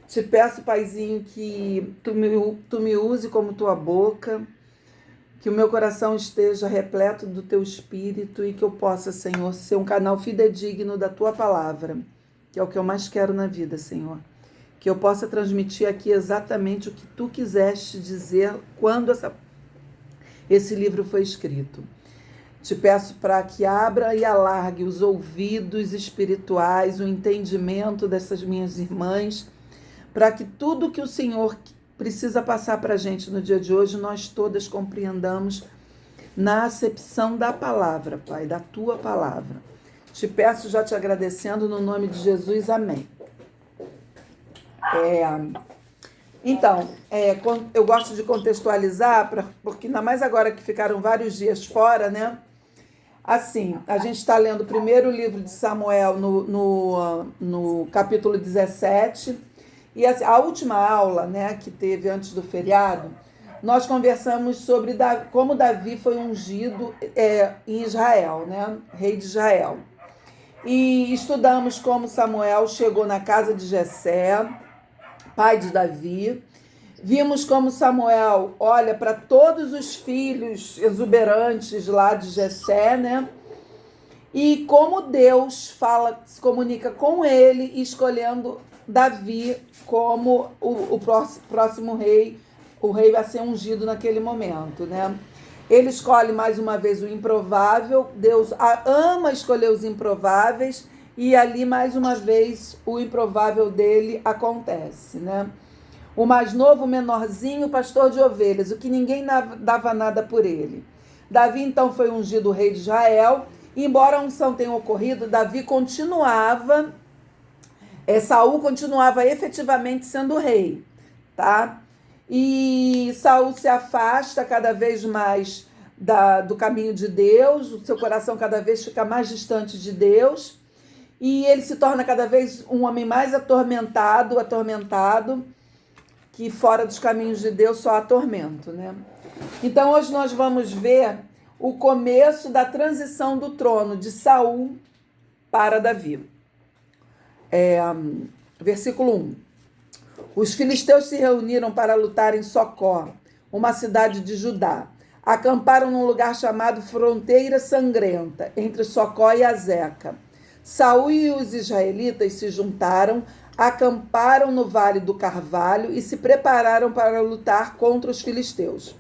Te peço, Paizinho, que tu me use como tua boca, que o meu coração esteja repleto do teu espírito e que eu possa, Senhor, ser um canal fidedigno da tua palavra, que é o que eu mais quero na vida, Senhor. Que eu possa transmitir aqui exatamente o que tu quiseste dizer quando esse livro foi escrito. Te peço para que abra e alargue os ouvidos espirituais, o entendimento dessas minhas irmãs, para que tudo que o Senhor precisa passar para a gente no dia de hoje, nós todas compreendamos na acepção da palavra, Pai, da tua palavra. Te peço, já te agradecendo, no nome de Jesus, amém. Então, eu gosto de contextualizar, porque ainda mais agora que ficaram vários dias fora, né? Assim, a gente está lendo o primeiro livro de Samuel no capítulo 17, e a última aula, né, que teve antes do feriado, nós conversamos sobre como Davi foi ungido em Israel, né, rei de Israel. E estudamos como Samuel chegou na casa de Jessé, pai de Davi. Vimos como Samuel olha para todos os filhos exuberantes lá de Jessé, né? E como Deus se comunica com ele, escolhendo Davi como o próximo rei, o rei a ser ungido naquele momento, né? Ele escolhe mais uma vez o improvável, Deus ama escolher os improváveis, e ali mais uma vez o improvável dele acontece, né? O mais novo, o menorzinho, pastor de ovelhas, o que ninguém dava nada por ele. Davi então foi ungido rei de Israel, e embora a unção tenha ocorrido, Saul continuava efetivamente sendo rei, tá? E Saul se afasta cada vez mais do caminho de Deus, o seu coração cada vez fica mais distante de Deus, e ele se torna cada vez um homem mais atormentado, que fora dos caminhos de Deus só há tormento, né? Então hoje nós vamos ver o começo da transição do trono de Saul para Davi. Versículo 1. Os filisteus se reuniram para lutar em Socó, uma cidade de Judá. Acamparam num lugar chamado Fronteira Sangrenta, entre Socó e Azeca. Saul e os israelitas se juntaram, acamparam no Vale do Carvalho e se prepararam para lutar contra os filisteus.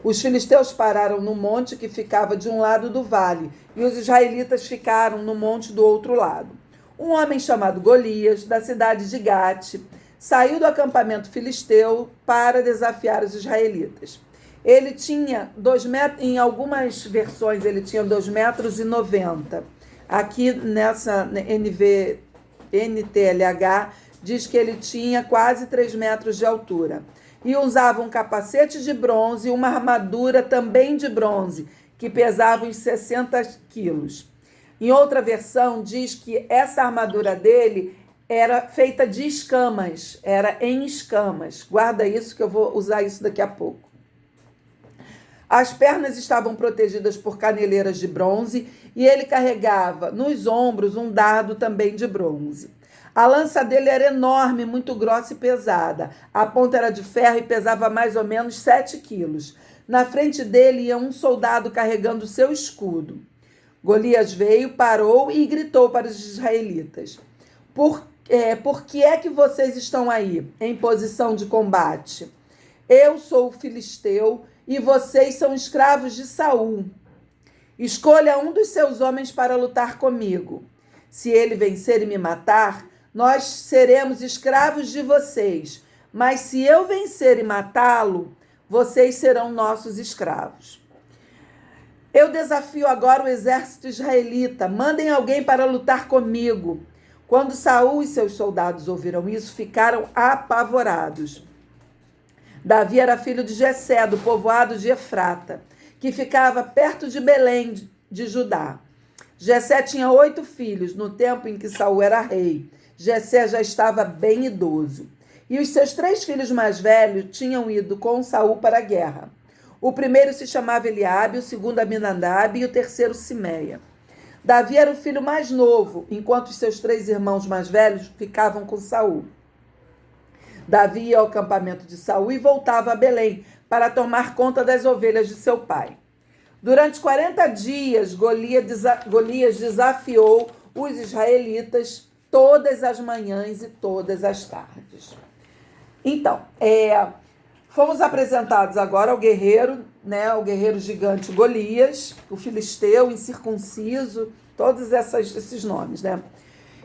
Os filisteus pararam no monte que ficava de um lado do vale, e os israelitas ficaram no monte do outro lado. Um homem chamado Golias, da cidade de Gate, saiu do acampamento filisteu para desafiar os israelitas. Ele tinha 2 metros, em algumas versões ele tinha 2,90 metros. Aqui nessa NTLH diz que ele tinha quase 3 metros de altura. E usava um capacete de bronze e uma armadura também de bronze, que pesava uns 60 quilos. Em outra versão diz que essa armadura dele era feita de escamas, era em escamas. Guarda isso que eu vou usar isso daqui a pouco. As pernas estavam protegidas por caneleiras de bronze e ele carregava nos ombros um dardo também de bronze. A lança dele era enorme, muito grossa e pesada. A ponta era de ferro e pesava mais ou menos 7 quilos. Na frente dele ia um soldado carregando seu escudo. Golias veio, parou e gritou para os israelitas: Por que é que vocês estão aí, em posição de combate? Eu sou o filisteu e vocês são escravos de Saul. Escolha um dos seus homens para lutar comigo. Se ele vencer e me matar, nós seremos escravos de vocês. Mas se eu vencer e matá-lo, vocês serão nossos escravos. Eu desafio agora o exército israelita. Mandem alguém para lutar comigo. Quando Saul e seus soldados ouviram isso, ficaram apavorados. Davi era filho de Jessé, do povoado de Efrata, que ficava perto de Belém, de Judá. Jessé tinha 8 filhos no tempo em que Saul era rei. Jessé já estava bem idoso. E os seus 3 filhos mais velhos tinham ido com Saul para a guerra. O primeiro se chamava Eliabe, o segundo Aminadab e o terceiro Simeia. Davi era o filho mais novo, enquanto os seus 3 irmãos mais velhos ficavam com Saul. Davi ia ao acampamento de Saul e voltava a Belém para tomar conta das ovelhas de seu pai. Durante 40 dias, Golias desafiou os israelitas todas as manhãs e todas as tardes. Então, fomos apresentados agora ao guerreiro, né, o guerreiro gigante Golias, o filisteu, incircunciso, todos esses nomes, né?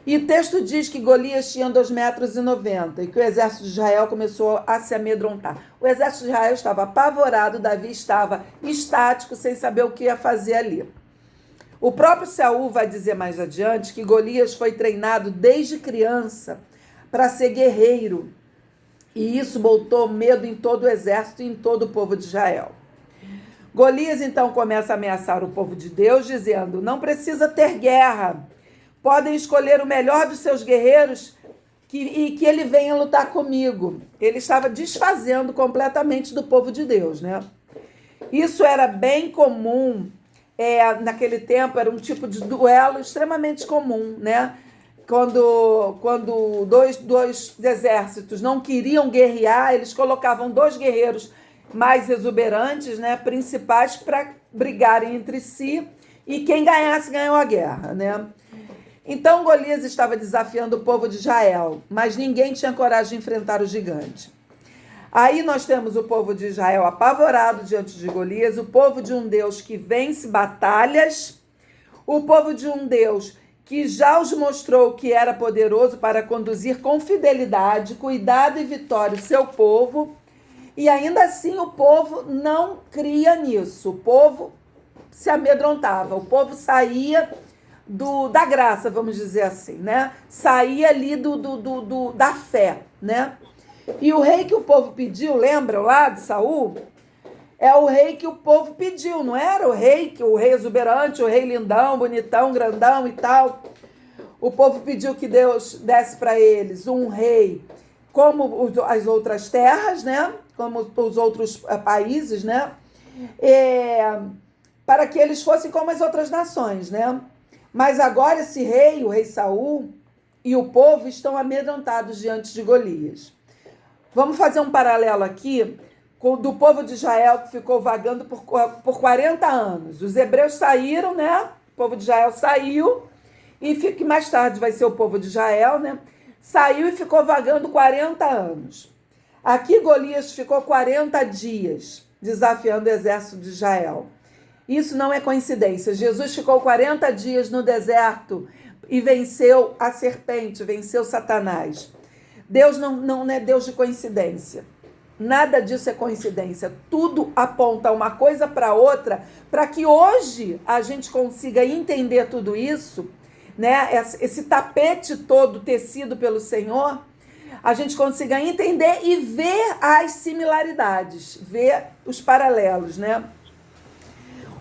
E o texto diz que Golias tinha 2,90 metros e que o exército de Israel começou a se amedrontar. O exército de Israel estava apavorado, Davi estava estático, sem saber o que ia fazer ali. O próprio Saul vai dizer mais adiante que Golias foi treinado desde criança para ser guerreiro. E isso botou medo em todo o exército e em todo o povo de Israel. Golias então começa a ameaçar o povo de Deus, dizendo: não precisa ter guerra. Podem escolher o melhor dos seus guerreiros e que ele venha lutar comigo. Ele estava desfazendo completamente do povo de Deus, né? Isso era bem comum, naquele tempo, era um tipo de duelo extremamente comum, né? Quando dois exércitos não queriam guerrear, eles colocavam 2 guerreiros mais exuberantes, né, principais, para brigarem entre si, e quem ganhasse ganhou a guerra, né? Então Golias estava desafiando o povo de Israel, mas ninguém tinha coragem de enfrentar o gigante. Aí nós temos o povo de Israel apavorado diante de Golias, o povo de um Deus que vence batalhas, o povo de um Deus que já os mostrou que era poderoso para conduzir com fidelidade, cuidado e vitória o seu povo, e ainda assim o povo não cria nisso, o povo se amedrontava, o povo saía da graça, vamos dizer assim, né? Saía ali da fé, né? E o rei que o povo pediu, lembram lá de Saul? É o rei que o povo pediu, não era o rei exuberante, o rei lindão, bonitão, grandão e tal. O povo pediu que Deus desse para eles um rei como as outras terras, né? Como os outros países, né? Para que eles fossem como as outras nações, né? Mas agora esse rei, o rei Saul, e o povo estão amedrontados diante de Golias. Vamos fazer um paralelo aqui do povo de Israel que ficou vagando por 40 anos. Os hebreus saíram, né? O povo de Israel saiu, e que mais tarde vai ser o povo de Israel, né? Saiu e ficou vagando 40 anos. Aqui Golias ficou 40 dias desafiando o exército de Israel. Isso não é coincidência. Jesus ficou 40 dias no deserto e venceu a serpente, venceu Satanás. Deus não é Deus de coincidência. Nada disso é coincidência. Tudo aponta uma coisa para outra, para que hoje a gente consiga entender tudo isso, né? Esse tapete todo tecido pelo Senhor, a gente consiga entender e ver as similaridades, ver os paralelos, né?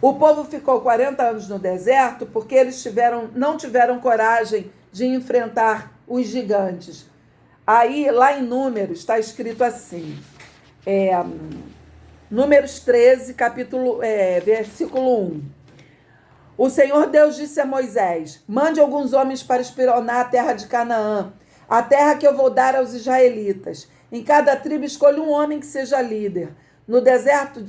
O povo ficou 40 anos no deserto porque eles não tiveram coragem de enfrentar os gigantes. Aí, lá em Números, está escrito assim, Números 13, versículo 1. O Senhor Deus disse a Moisés: mande alguns homens para espionar a terra de Canaã, a terra que eu vou dar aos israelitas. Em cada tribo escolha um homem que seja líder. No deserto,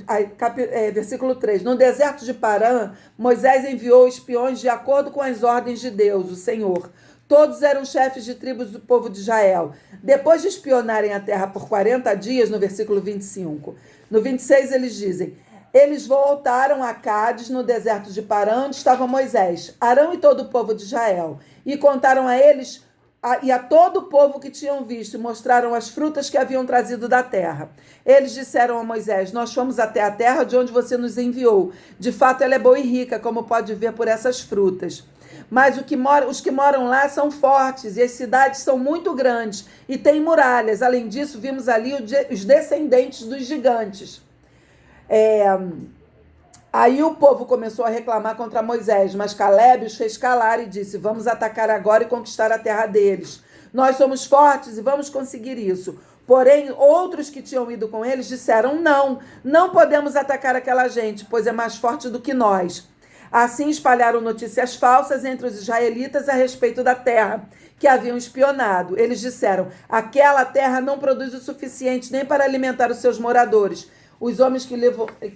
versículo 3, no deserto de Parã, Moisés enviou espiões de acordo com as ordens de Deus, o Senhor. Todos eram chefes de tribos do povo de Israel. Depois de espionarem a terra por 40 dias, no versículo 25, no 26 eles dizem: eles voltaram a Cádiz, no deserto de Parã, onde estava Moisés, Arão e todo o povo de Israel, e contaram a eles e a todo o povo que tinham visto, e mostraram as frutas que haviam trazido da terra. Eles disseram a Moisés: nós fomos até a terra de onde você nos enviou. De fato, ela é boa e rica, como pode ver por essas frutas. Mas os que moram lá são fortes, e as cidades são muito grandes, e têm muralhas. Além disso, vimos ali os descendentes dos gigantes. Aí o povo começou a reclamar contra Moisés, mas Calebe os fez calar e disse: vamos atacar agora e conquistar a terra deles. Nós somos fortes e vamos conseguir isso. Porém, outros que tinham ido com eles disseram: não podemos atacar aquela gente, pois é mais forte do que nós. Assim espalharam notícias falsas entre os israelitas a respeito da terra que haviam espionado. Eles disseram: aquela terra não produz o suficiente nem para alimentar os seus moradores. Os homens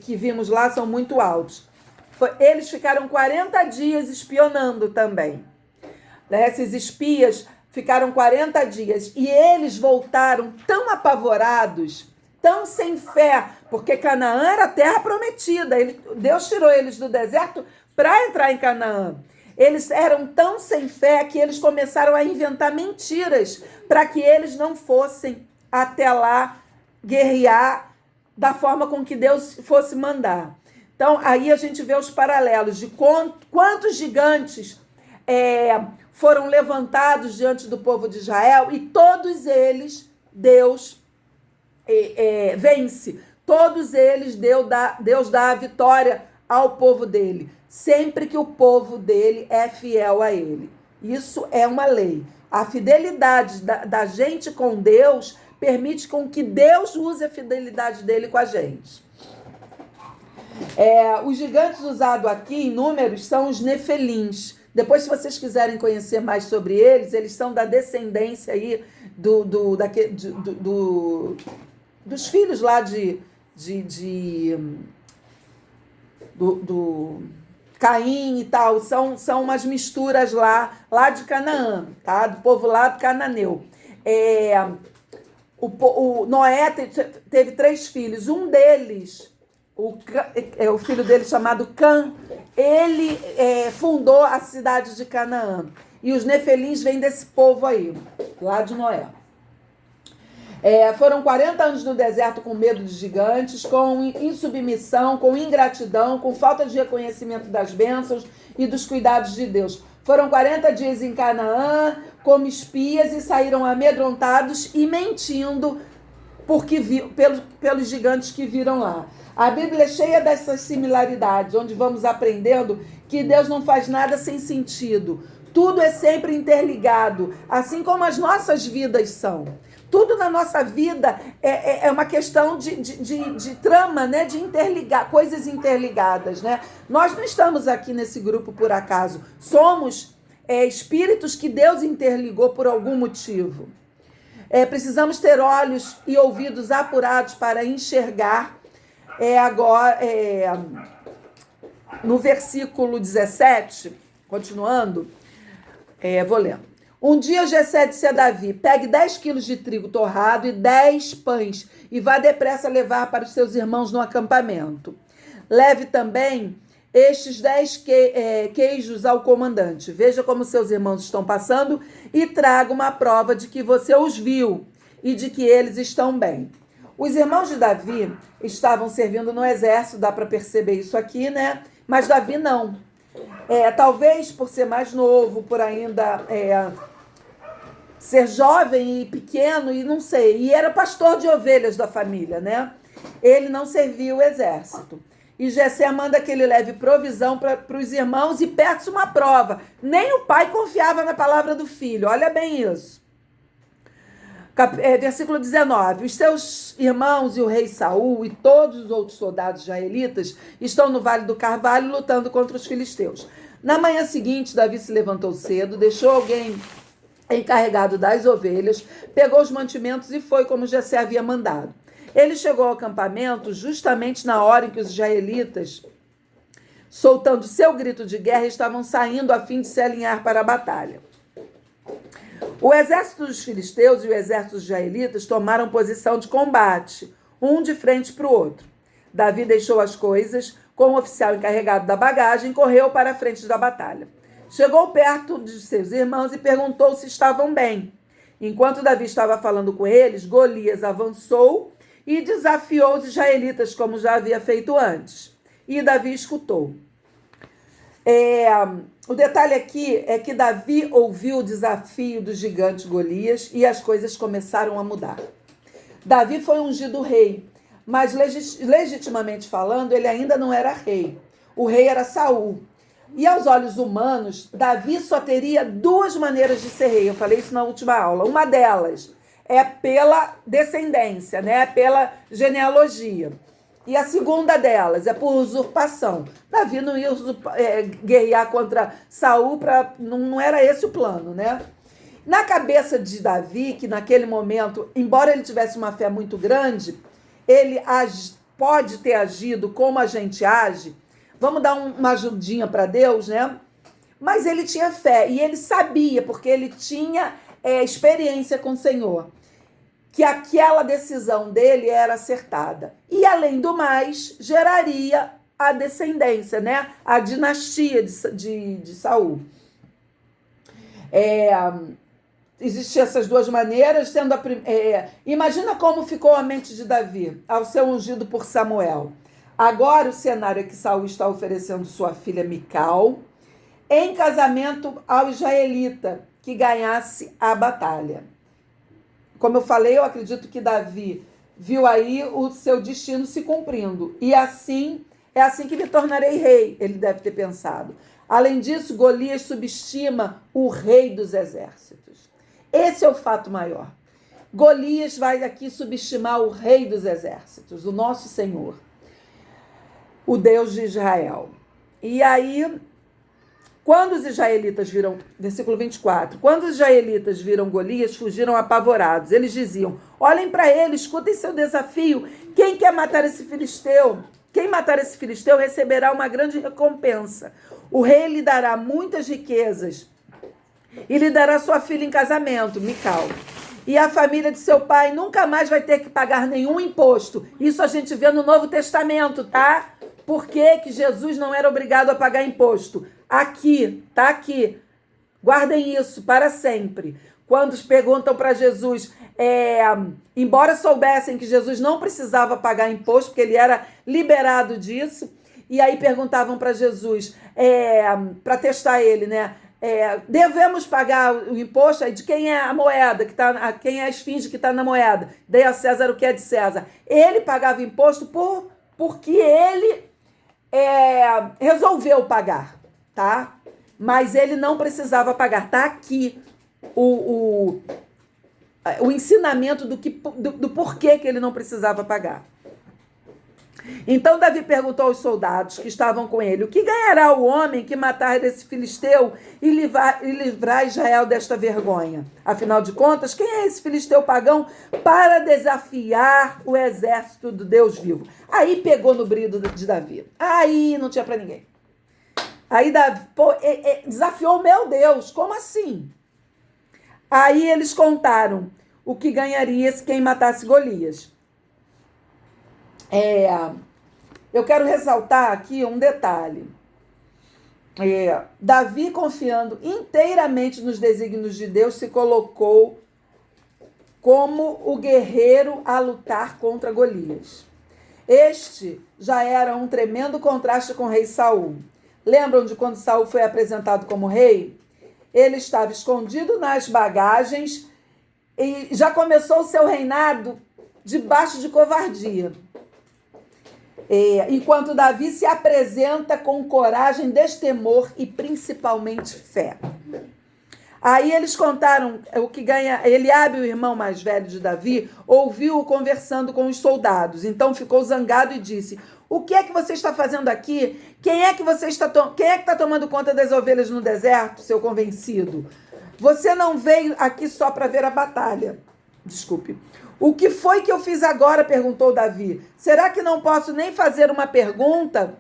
que vimos lá são muito altos. Eles ficaram 40 dias espionando também. Esses espias ficaram 40 dias e eles voltaram tão apavorados, tão sem fé, porque Canaã era a terra prometida. Deus tirou eles do deserto para entrar em Canaã. Eles eram tão sem fé que eles começaram a inventar mentiras para que eles não fossem até lá guerrear da forma com que Deus fosse mandar. Então, aí a gente vê os paralelos de quantos gigantes foram levantados diante do povo de Israel, e todos eles Deus vence. Todos eles Deus dá a vitória ao povo dele, sempre que o povo dele é fiel a ele. Isso é uma lei. A fidelidade da gente com Deus permite com que Deus use a fidelidade dele com a gente. Os gigantes usados aqui em Números são os nefelins. Depois, se vocês quiserem conhecer mais sobre eles são da descendência aí dos filhos lá do Caim e tal. São umas misturas lá de Canaã, tá? Do povo lá do cananeu. O Noé teve 3 filhos. Um deles, o filho dele chamado Cã, ele fundou a cidade de Canaã. E os nefelins vêm desse povo aí, lá de Noé. Foram 40 anos no deserto com medo de gigantes, com insubmissão, com ingratidão, com falta de reconhecimento das bênçãos e dos cuidados de Deus. Foram 40 dias em Canaã como espias e saíram amedrontados e mentindo pelos gigantes que viram lá. A Bíblia é cheia dessas similaridades, onde vamos aprendendo que Deus não faz nada sem sentido. Tudo é sempre interligado, assim como as nossas vidas são. Tudo na nossa vida é uma questão de trama, né? De interligar, coisas interligadas, né? Nós não estamos aqui nesse grupo por acaso. Somos espíritos que Deus interligou por algum motivo. Precisamos ter olhos e ouvidos apurados para enxergar. Agora, no versículo 17, continuando, vou lendo. Um dia Jessé disse a Davi: pegue 10 quilos de trigo torrado e 10 pães e vá depressa levar para os seus irmãos no acampamento. Leve também estes 10 queijos ao comandante. Veja como seus irmãos estão passando e traga uma prova de que você os viu e de que eles estão bem. Os irmãos de Davi estavam servindo no exército, dá para perceber isso aqui, né? Mas Davi não. Talvez por ser mais novo, por ainda ser jovem e pequeno, e não sei, e era pastor de ovelhas da família, né? Ele não servia o exército. E Jessé manda que ele leve provisão para os irmãos e peça uma prova. Nem o pai confiava na palavra do filho, olha bem isso. Versículo 19. Os seus irmãos e o rei Saul e todos os outros soldados israelitas estão no Vale do Carvalho lutando contra os filisteus. Na manhã seguinte, Davi se levantou cedo, deixou alguém encarregado das ovelhas, pegou os mantimentos e foi como Jessé havia mandado. Ele chegou ao acampamento justamente na hora em que os israelitas, soltando seu grito de guerra, estavam saindo a fim de se alinhar para a batalha. O exército dos filisteus e o exército dos israelitas tomaram posição de combate, um de frente para o outro. Davi deixou as coisas com o oficial encarregado da bagagem e correu para a frente da batalha. Chegou perto de seus irmãos e perguntou se estavam bem. Enquanto Davi estava falando com eles, Golias avançou e desafiou os israelitas, como já havia feito antes. E Davi escutou. O detalhe aqui é que Davi ouviu o desafio do gigante Golias e as coisas começaram a mudar. Davi foi ungido rei, mas legitimamente falando, ele ainda não era rei. O rei era Saul. E aos olhos humanos, Davi só teria 2 maneiras de ser rei. Eu falei isso na última aula. Uma delas é pela descendência, né? Pela genealogia. E a segunda delas é por usurpação. Davi não ia guerrear contra Saul, não era esse o plano, né? Na cabeça de Davi, que naquele momento, embora ele tivesse uma fé muito grande, ele pode ter agido como a gente age. Vamos dar uma ajudinha para Deus, né? Mas ele tinha fé e ele sabia, porque ele tinha experiência com o Senhor, que aquela decisão dele era acertada. E, além do mais, geraria a descendência, né? A dinastia de Saul. Existiam essas duas maneiras, sendo imagina como ficou a mente de Davi ao ser ungido por Samuel. Agora o cenário é que Saul está oferecendo sua filha Mical em casamento ao israelita que ganhasse a batalha. Como eu falei, eu acredito que Davi viu aí o seu destino se cumprindo. E assim, é assim que me tornarei rei, ele deve ter pensado. Além disso, Golias subestima o rei dos exércitos. Esse é o fato maior. Golias vai aqui subestimar o rei dos exércitos, o nosso Senhor, o Deus de Israel. E aí, quando os israelitas viram, versículo 24, quando os israelitas viram Golias, fugiram apavorados. Eles diziam: olhem para ele, escutem seu desafio. Quem quer matar esse filisteu? Quem matar esse filisteu receberá uma grande recompensa. O rei lhe dará muitas riquezas e lhe dará sua filha em casamento, Mical. E a família de seu pai nunca mais vai ter que pagar nenhum imposto. Isso a gente vê no Novo Testamento, tá? Por que Jesus não era obrigado a pagar imposto? Aqui, tá aqui. Guardem isso para sempre. Quando perguntam para Jesus, embora soubessem que Jesus não precisava pagar imposto, porque ele era liberado disso, e aí perguntavam para Jesus, para testar ele, né? Devemos pagar o imposto? De quem é a moeda, quem é a esfinge que está na moeda? Dei a César o que é de César. Ele pagava imposto porque ele resolveu pagar, tá? Mas ele não precisava pagar. Tá aqui o ensinamento do porquê que ele não precisava pagar. Então Davi perguntou aos soldados que estavam com ele: o que ganhará o homem que matar esse filisteu e livrar Israel desta vergonha? Afinal de contas, quem é esse filisteu pagão para desafiar o exército do Deus vivo? Aí pegou no brilho de Davi. Aí não tinha para ninguém. Aí Davi desafiou o meu Deus. Como assim? Aí eles contaram o que ganharia quem matasse Golias. Eu quero ressaltar aqui um detalhe. Davi, confiando inteiramente nos desígnios de Deus, se colocou como o guerreiro a lutar contra Golias. Este já era um tremendo contraste com o rei Saul. Lembram de quando Saul foi apresentado como rei? Ele estava escondido nas bagagens e já começou o seu reinado debaixo de covardia. Enquanto Davi se apresenta com coragem, destemor e principalmente fé. Aí eles contaram o que ganha. Eliabe, o irmão mais velho de Davi, ouviu-o conversando com os soldados. Então ficou zangado e disse: o que é que você está fazendo aqui? Quem é que está tomando conta das ovelhas no deserto, seu convencido? Você não veio aqui só para ver a batalha. Desculpe. O que foi que eu fiz agora? Perguntou Davi. Será que não posso nem fazer uma pergunta?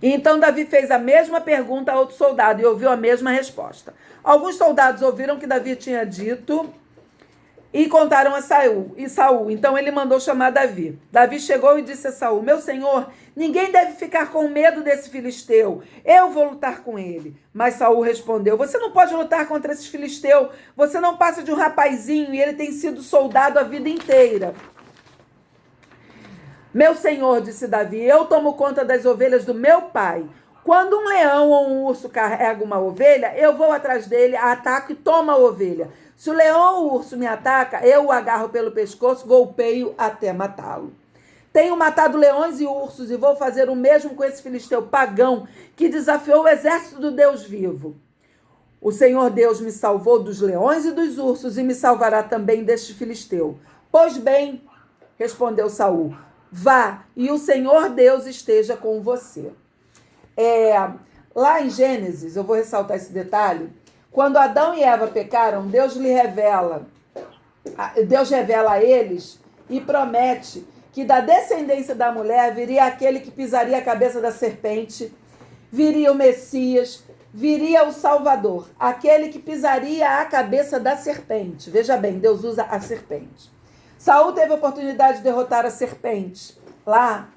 E então Davi fez a mesma pergunta a outro soldado e ouviu a mesma resposta. Alguns soldados ouviram o que Davi tinha dito e contaram a Saul. Então ele mandou chamar Davi. Davi chegou e disse a Saul: meu senhor, ninguém deve ficar com medo desse filisteu. Eu vou lutar com ele. Mas Saul respondeu: você não pode lutar contra esse filisteu. Você não passa de um rapazinho e ele tem sido soldado a vida inteira. Meu senhor, disse Davi, eu tomo conta das ovelhas do meu pai. Quando um leão ou um urso carrega uma ovelha, eu vou atrás dele, ataco e tomo a ovelha. Se o leão ou o urso me ataca, eu o agarro pelo pescoço, golpeio até matá-lo. Tenho matado leões e ursos e vou fazer o mesmo com esse filisteu pagão que desafiou o exército do Deus vivo. O Senhor Deus me salvou dos leões e dos ursos e me salvará também deste filisteu. Pois bem, respondeu Saul, Vá, e o Senhor Deus esteja com você. Lá em Gênesis, eu vou ressaltar esse detalhe, quando Adão e Eva pecaram, Deus revela a eles e promete que da descendência da mulher viria aquele que pisaria a cabeça da serpente, viria o Messias, viria o Salvador, aquele que pisaria a cabeça da serpente. Veja bem, Deus usa a serpente. Saul teve a oportunidade de derrotar a serpente lá,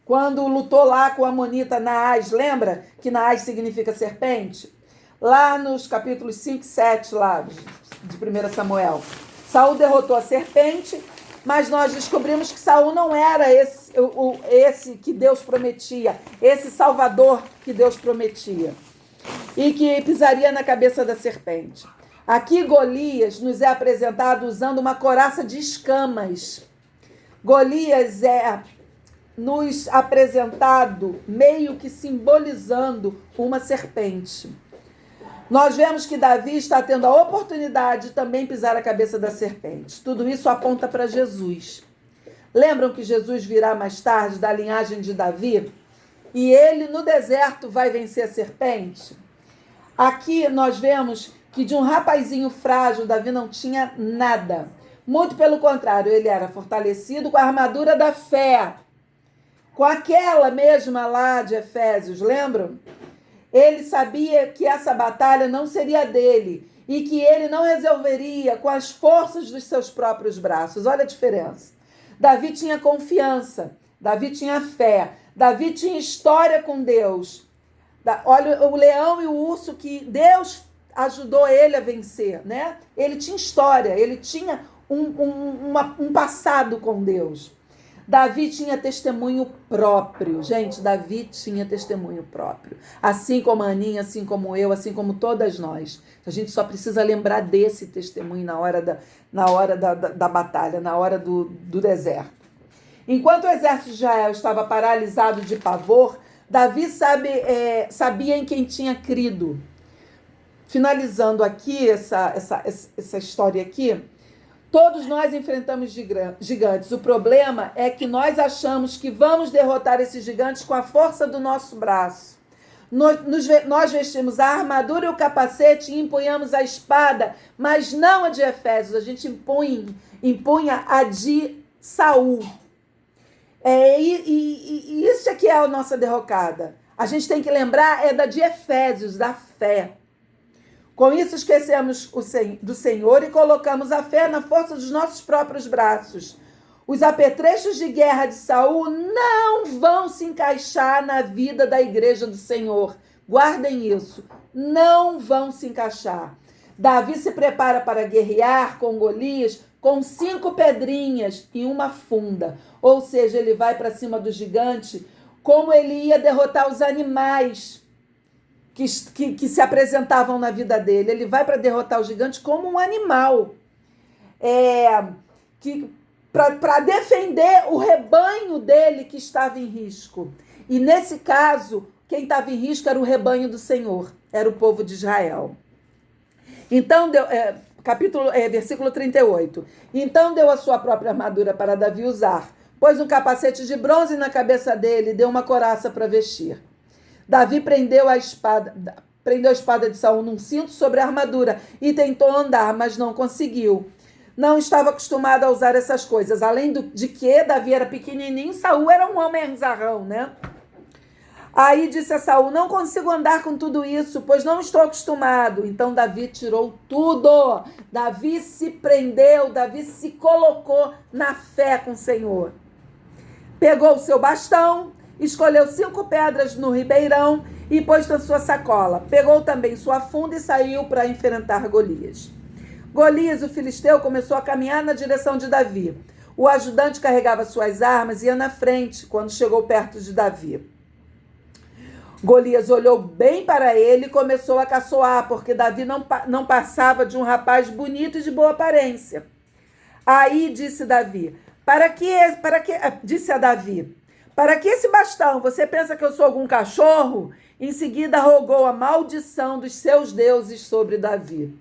quando lutou lá com a amonita Naás. Lembra que Naás significa serpente? Lá nos capítulos 5 e 7 lá de 1 Samuel. Saul derrotou a serpente, mas nós descobrimos que Saul não era esse que Deus prometia, esse Salvador que Deus prometia, e que pisaria na cabeça da serpente. Aqui Golias nos é apresentado usando uma couraça de escamas. Golias é nos apresentado meio que simbolizando uma serpente. Nós vemos que Davi está tendo a oportunidade de também pisar a cabeça da serpente. Tudo isso aponta para Jesus. Lembram que Jesus virá mais tarde da linhagem de Davi? E ele no deserto vai vencer a serpente? Aqui nós vemos que de um rapazinho frágil, Davi não tinha nada. Muito pelo contrário, ele era fortalecido com a armadura da fé. Com aquela mesma lá de Efésios, lembram? Ele sabia que essa batalha não seria dele e que ele não resolveria com as forças dos seus próprios braços. Olha a diferença. Davi tinha confiança, Davi tinha fé, Davi tinha história com Deus. Olha o leão e o urso que Deus ajudou ele a vencer, né? Ele tinha história, ele tinha um passado com Deus. Davi tinha testemunho próprio. Gente, Davi tinha testemunho próprio. Assim como a Aninha, assim como eu, assim como todas nós. A gente só precisa lembrar desse testemunho na hora da batalha, na hora do deserto. Enquanto o exército de Israel estava paralisado de pavor, Davi sabia em quem tinha crido. Finalizando aqui essa história aqui, todos nós enfrentamos gigantes. O problema é que nós achamos que vamos derrotar esses gigantes com a força do nosso braço. Nós vestimos a armadura e o capacete e empunhamos a espada, mas não a de Efésios. A gente empunha a de Saul. E isso é que é a nossa derrocada. A gente tem que lembrar da de Efésios, da fé. Com isso esquecemos do Senhor e colocamos a fé na força dos nossos próprios braços. Os apetrechos de guerra de Saul não vão se encaixar na vida da igreja do Senhor. Guardem isso. Não vão se encaixar. Davi se prepara para guerrear com Golias com 5 pedrinhas e uma funda. Ou seja, ele vai para cima do gigante como ele ia derrotar os animais que se apresentavam na vida dele. Ele vai para derrotar o gigante como um animal. Para defender o rebanho dele que estava em risco. E nesse caso, quem estava em risco era o rebanho do Senhor, era o povo de Israel. Então, versículo 38. Então deu a sua própria armadura para Davi usar, pôs um capacete de bronze na cabeça dele e deu uma couraça para vestir. Davi prendeu a espada de Saul num cinto sobre a armadura e tentou andar, mas não conseguiu. Não estava acostumado a usar essas coisas. Além de que Davi era pequenininho, Saul era um homem zarrão, né? Aí disse a Saul: não consigo andar com tudo isso, pois não estou acostumado. Então Davi tirou tudo. Davi se prendeu, Davi se colocou na fé com o Senhor. Pegou o seu bastão, escolheu 5 pedras no ribeirão e pôs na sua sacola. Pegou também sua funda e saiu para enfrentar Golias. Golias, o filisteu, começou a caminhar na direção de Davi. O ajudante carregava suas armas e ia na frente quando chegou perto de Davi. Golias olhou bem para ele e começou a caçoar, porque Davi não passava de um rapaz bonito e de boa aparência. Aí disse Davi, disse a Davi, para que esse bastão? Você pensa que eu sou algum cachorro? Em seguida rogou a maldição dos seus deuses sobre Davi.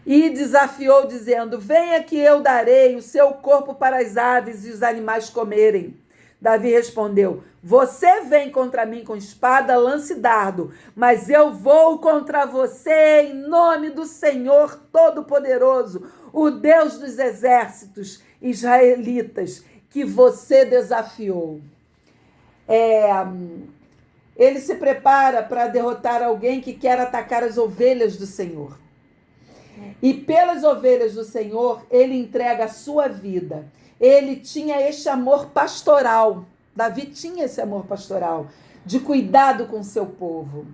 e desafiou, dizendo: venha que eu darei o seu corpo para as aves e os animais comerem. Davi respondeu: você vem contra mim com espada, lança e dardo, mas eu vou contra você em nome do Senhor Todo-Poderoso, o Deus dos exércitos israelitas, que você desafiou. Ele se prepara para derrotar alguém que quer atacar as ovelhas do Senhor. E pelas ovelhas do Senhor, ele entrega a sua vida. Ele tinha este amor pastoral. Davi tinha esse amor pastoral, de cuidado com o seu povo.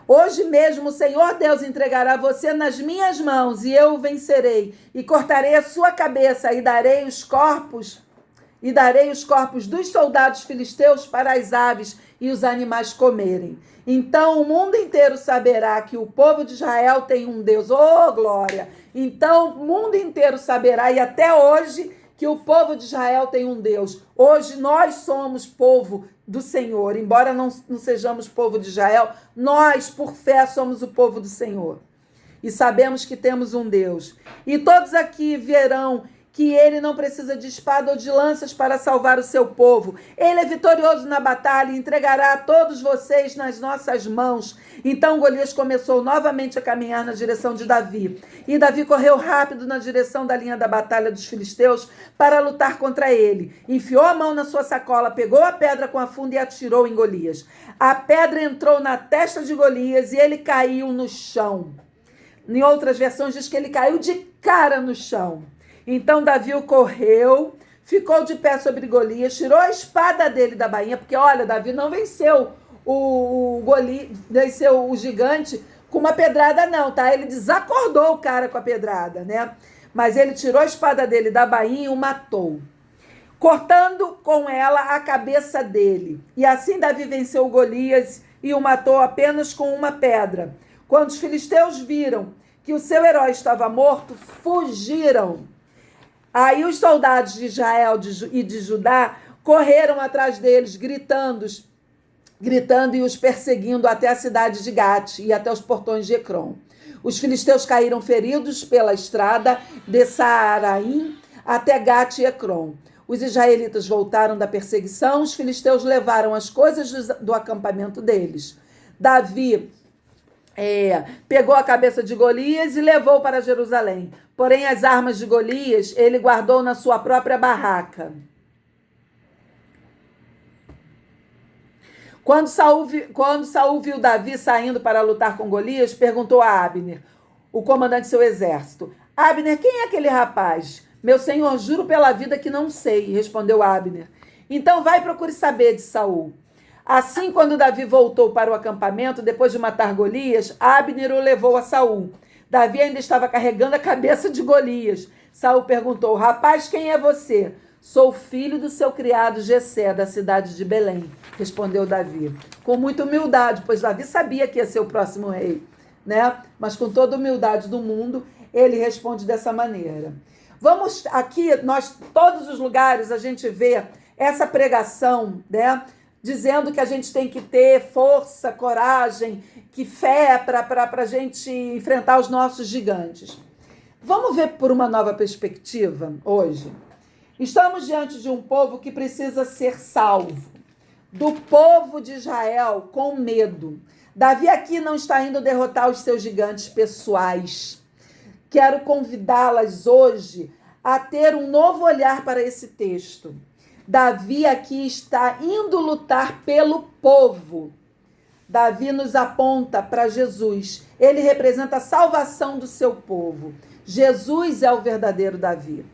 Hoje mesmo o Senhor Deus entregará você nas minhas mãos, e eu o vencerei, e cortarei a sua cabeça, e darei os corpos dos soldados filisteus para as aves e os animais comerem. Então o mundo inteiro saberá que o povo de Israel tem um Deus. Oh, glória! Então o mundo inteiro saberá, e até hoje, que o povo de Israel tem um Deus. Hoje nós somos povo do Senhor. Embora não sejamos povo de Israel, nós, por fé, somos o povo do Senhor. E sabemos que temos um Deus. E todos aqui verão que ele não precisa de espada ou de lanças para salvar o seu povo. Ele é vitorioso na batalha e entregará a todos vocês nas nossas mãos. Então Golias começou novamente a caminhar na direção de Davi. E Davi correu rápido na direção da linha da batalha dos filisteus para lutar contra ele. Enfiou a mão na sua sacola, pegou a pedra com a funda e atirou em Golias. A pedra entrou na testa de Golias e ele caiu no chão. Em outras versões diz que ele caiu de cara no chão. Então Davi correu, ficou de pé sobre Golias, tirou a espada dele da bainha, porque olha, Davi não venceu venceu o gigante com uma pedrada não, tá? Ele desacordou o cara com a pedrada, né? Mas ele tirou a espada dele da bainha e o matou, cortando com ela a cabeça dele. E assim Davi venceu Golias e o matou apenas com uma pedra. Quando os filisteus viram que o seu herói estava morto, fugiram. Aí os soldados de Israel e de Judá correram atrás deles, gritando e os perseguindo até a cidade de Gate e até os portões de Ecrom. Os filisteus caíram feridos pela estrada de Saaraim até Gate e Ecrom. Os israelitas voltaram da perseguição, os filisteus levaram as coisas do acampamento deles. Davi pegou a cabeça de Golias e levou para Jerusalém. Porém, as armas de Golias ele guardou na sua própria barraca. Quando Saul viu Davi saindo para lutar com Golias, perguntou a Abner, o comandante de seu exército: Abner, quem é aquele rapaz? Meu senhor, juro pela vida que não sei, respondeu Abner. Então vai e procure saber, disse Saul. Assim, quando Davi voltou para o acampamento, depois de matar Golias, Abner o levou a Saul. Davi ainda estava carregando a cabeça de Golias. Saul perguntou: rapaz, quem é você? Sou filho do seu criado Jessé, da cidade de Belém, respondeu Davi. Com muita humildade, pois Davi sabia que ia ser o próximo rei, né? Mas com toda a humildade do mundo, ele responde dessa maneira. Vamos aqui, todos os lugares a gente vê essa pregação, né? Dizendo que a gente tem que ter força, coragem, que fé para a gente enfrentar os nossos gigantes. Vamos ver por uma nova perspectiva hoje. Estamos diante de um povo que precisa ser salvo. Do povo de Israel com medo. Davi aqui não está indo derrotar os seus gigantes pessoais. Quero convidá-las hoje a ter um novo olhar para esse texto. Davi aqui está indo lutar pelo povo. Davi nos aponta para Jesus. Ele representa a salvação do seu povo. Jesus é o verdadeiro Davi.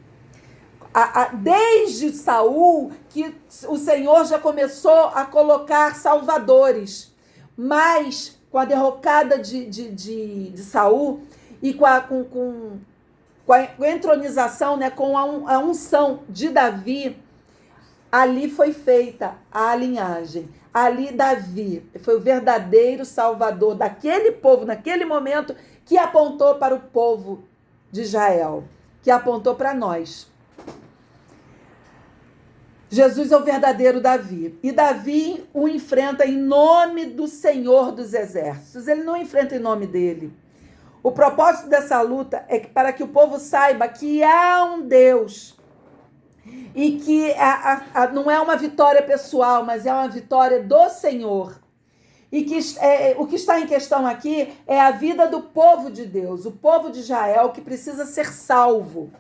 Desde Saul, que o Senhor já começou a colocar salvadores. Mas com a derrocada de Saul e com a entronização, né, com a unção de Davi, ali foi feita a linhagem. Ali Davi foi o verdadeiro salvador daquele povo, naquele momento, que apontou para o povo de Israel, que apontou para nós. Jesus é o verdadeiro Davi. E Davi o enfrenta em nome do Senhor dos Exércitos. Ele não enfrenta em nome dele. O propósito dessa luta é para que o povo saiba que há um Deus e que não é uma vitória pessoal, mas é uma vitória do Senhor. E que o que está em questão aqui é a vida do povo de Deus, o povo de Israel que precisa ser salvo.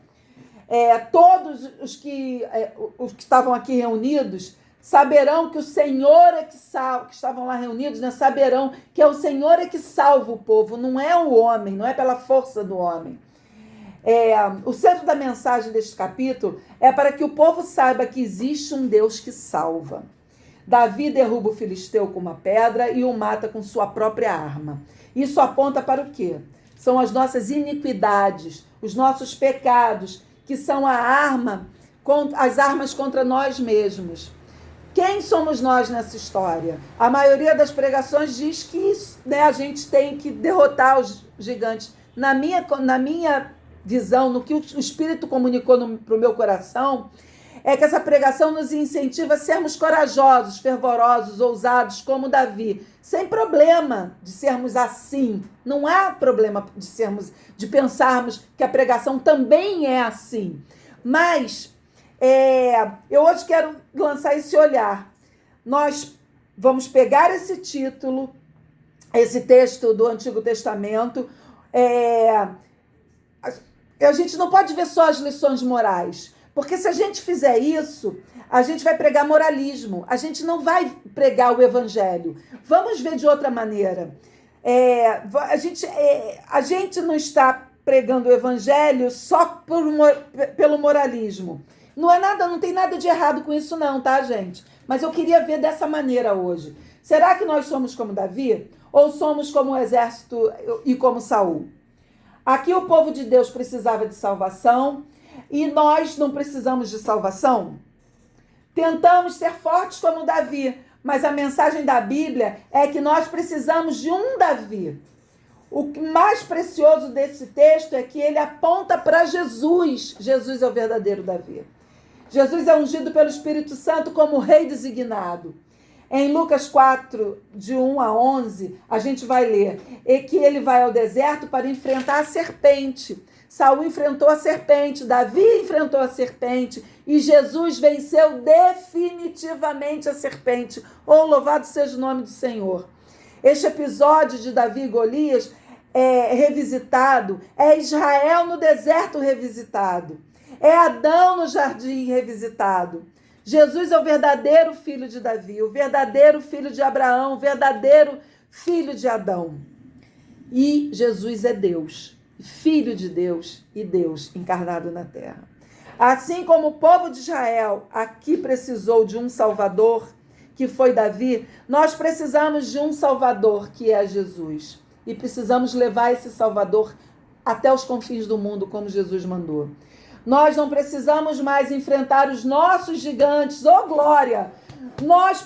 Todos os que estavam aqui reunidos saberão que o Senhor é que salva, que estavam lá reunidos, né, saberão que é o Senhor é que salva o povo, não é o homem, não é pela força do homem. O centro da mensagem deste capítulo é para que o povo saiba que existe um Deus que salva. Davi derruba o filisteu com uma pedra e o mata com sua própria arma. Isso aponta para o quê? São as nossas iniquidades, os nossos pecados, que são as armas contra nós mesmos. Quem somos nós nessa história? A maioria das pregações diz que a gente tem que derrotar os gigantes. Na minha visão, no que o Espírito comunicou para o meu coração, é que essa pregação nos incentiva a sermos corajosos, fervorosos, ousados, como Davi, sem problema de sermos assim. Não há problema de pensarmos que a pregação também é assim. Mas eu hoje quero lançar esse olhar. Nós vamos pegar esse título, esse texto do Antigo Testamento. A gente não pode ver só as lições morais, porque se a gente fizer isso, a gente vai pregar moralismo, a gente não vai pregar o evangelho. Vamos ver de outra maneira. A gente não está pregando o evangelho só pelo moralismo. Não tem nada de errado com isso não, tá, gente? Mas eu queria ver dessa maneira hoje. Será que nós somos como Davi? Ou somos como o exército e como Saul? Aqui o povo de Deus precisava de salvação e nós não precisamos de salvação? Tentamos ser fortes como Davi, mas a mensagem da Bíblia é que nós precisamos de um Davi. O mais precioso desse texto é que ele aponta para Jesus. Jesus é o verdadeiro Davi. Jesus é ungido pelo Espírito Santo como rei designado. Em Lucas 4, de 1 a 11, a gente vai ler que ele vai ao deserto para enfrentar a serpente. Saul enfrentou a serpente, Davi enfrentou a serpente e Jesus venceu definitivamente a serpente. Oh, louvado seja o nome do Senhor. Este episódio de Davi e Golias revisitado, é Israel no deserto revisitado, é Adão no jardim revisitado. Jesus é o verdadeiro filho de Davi, o verdadeiro filho de Abraão, o verdadeiro filho de Adão. E Jesus é Deus, filho de Deus e Deus encarnado na terra. Assim como o povo de Israel aqui precisou de um Salvador, que foi Davi, nós precisamos de um Salvador, que é Jesus. E precisamos levar esse Salvador até os confins do mundo, como Jesus mandou. Nós não precisamos mais enfrentar os nossos gigantes. Oh, glória! Nós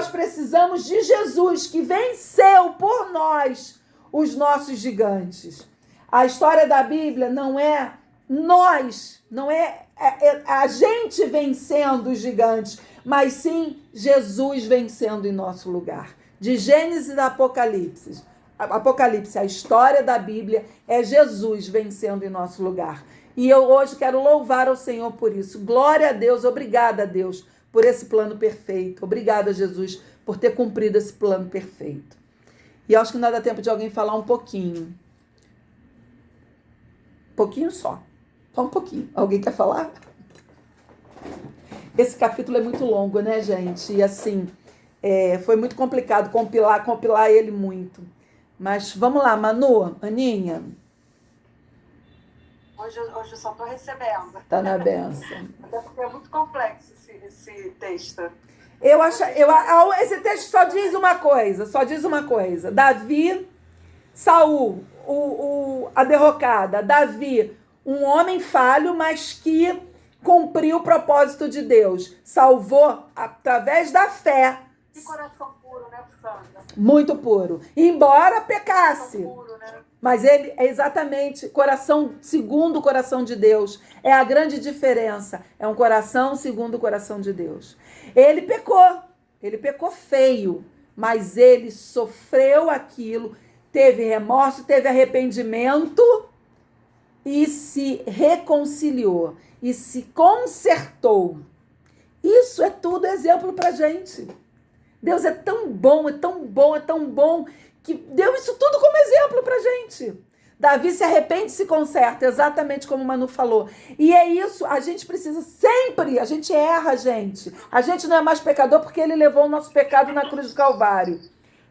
precisamos de Jesus, que venceu por nós os nossos gigantes. A história da Bíblia não é nós, não é a gente vencendo os gigantes, mas sim Jesus vencendo em nosso lugar. De Gênesis a Apocalipse, a história da Bíblia é Jesus vencendo em nosso lugar. E eu hoje quero louvar ao Senhor por isso. Glória a Deus, obrigada a Deus por esse plano perfeito. Obrigada, Jesus, por ter cumprido esse plano perfeito. E eu acho que não dá tempo de alguém falar um pouquinho. Pouquinho só. Só um pouquinho. Alguém quer falar? Esse capítulo é muito longo, né, gente? E assim, foi muito complicado compilar ele muito. Mas vamos lá, Manu, Aninha. Hoje eu só estou recebendo. Tá na benção. Até porque é muito complexo esse texto. Esse texto só diz uma coisa. Davi, Saul, a derrocada. Davi, um homem falho, mas que cumpriu o propósito de Deus. Salvou através da fé. Que coração puro, né, Sandra? Muito puro. Embora pecasse. Puro, né? Mas ele é exatamente coração segundo o coração de Deus. É a grande diferença. É um coração segundo o coração de Deus. Ele pecou feio, mas ele sofreu aquilo, teve remorso, teve arrependimento e se reconciliou e se consertou. Isso é tudo exemplo pra gente. Deus é tão bom, é tão bom, é tão bom, que deu isso tudo como exemplo pra gente. Davi se arrepende e se conserta, exatamente como o Manu falou. E é isso, a gente precisa sempre, a gente erra, gente. A gente não é mais pecador porque ele levou o nosso pecado na cruz do Calvário.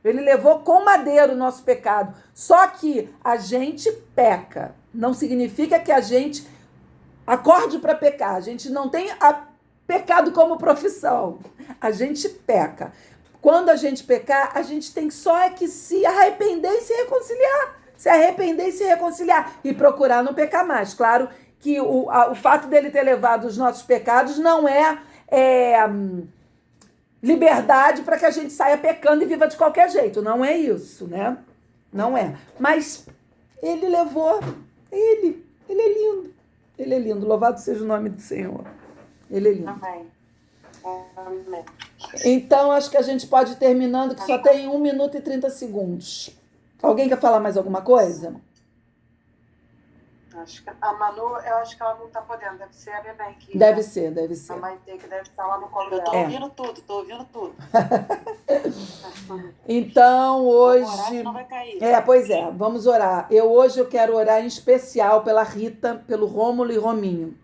Ele levou com madeira o nosso pecado. Só que a gente peca. Não significa que a gente acorde para pecar. A gente não tem pecado como profissão. A gente peca. Quando a gente pecar, a gente tem só que se arrepender e se reconciliar. Se arrepender e se reconciliar. E procurar não pecar mais. Claro que o fato dele ter levado os nossos pecados não é liberdade para que a gente saia pecando e viva de qualquer jeito. Não é isso, né? Não é. Mas ele levou. Ele é lindo. Ele é lindo. Louvado seja o nome do Senhor. Ele é lindo. Amém. Amém. Então, acho que a gente pode ir terminando, que só tem 1 minuto e 30 segundos. Alguém quer falar mais alguma coisa? Acho que a Manu, eu acho que ela não está podendo. Deve ser a Bebê que... Deve ser. A Maitê que deve estar lá no colo Eu tô dela. ouvindo tudo. Então, Orar, hoje... senão vai cair. Pois é, vamos orar. Hoje eu quero orar em especial pela Rita, pelo Rômulo e Rominho.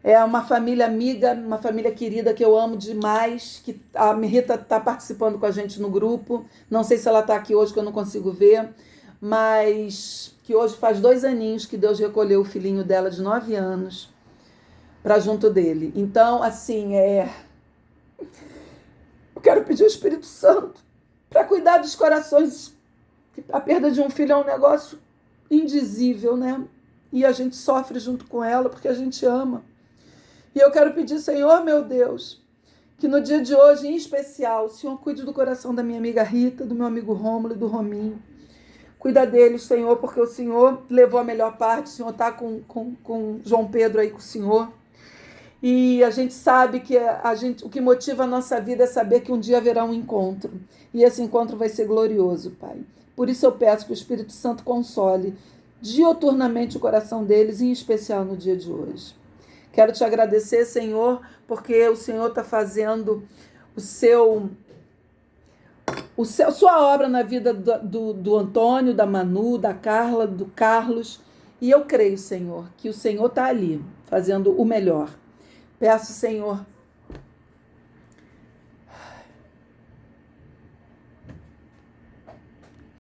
É uma família amiga, uma família querida que eu amo demais, que a Rita está participando com a gente no grupo. Não sei se ela está aqui hoje, que eu não consigo ver, mas que hoje faz 2 aninhos que Deus recolheu o filhinho dela de 9 anos para junto dele. Então, assim, eu quero pedir ao Espírito Santo para cuidar dos corações. A perda de um filho é um negócio indizível, né? E a gente sofre junto com ela porque a gente ama. E eu quero pedir, Senhor, meu Deus, que no dia de hoje, em especial, o Senhor cuide do coração da minha amiga Rita, do meu amigo Rômulo e do Rominho. Cuida deles, Senhor, porque o Senhor levou a melhor parte, o Senhor está com João Pedro aí com o Senhor. E a gente sabe que o que motiva a nossa vida é saber que um dia haverá um encontro. E esse encontro vai ser glorioso, Pai. Por isso eu peço que o Espírito Santo console dioturnamente o coração deles, em especial no dia de hoje. Quero te agradecer, Senhor, porque o Senhor está fazendo sua obra na vida do Antônio, da Manu, da Carla, do Carlos. E eu creio, Senhor, que o Senhor está ali, fazendo o melhor. Peço, Senhor,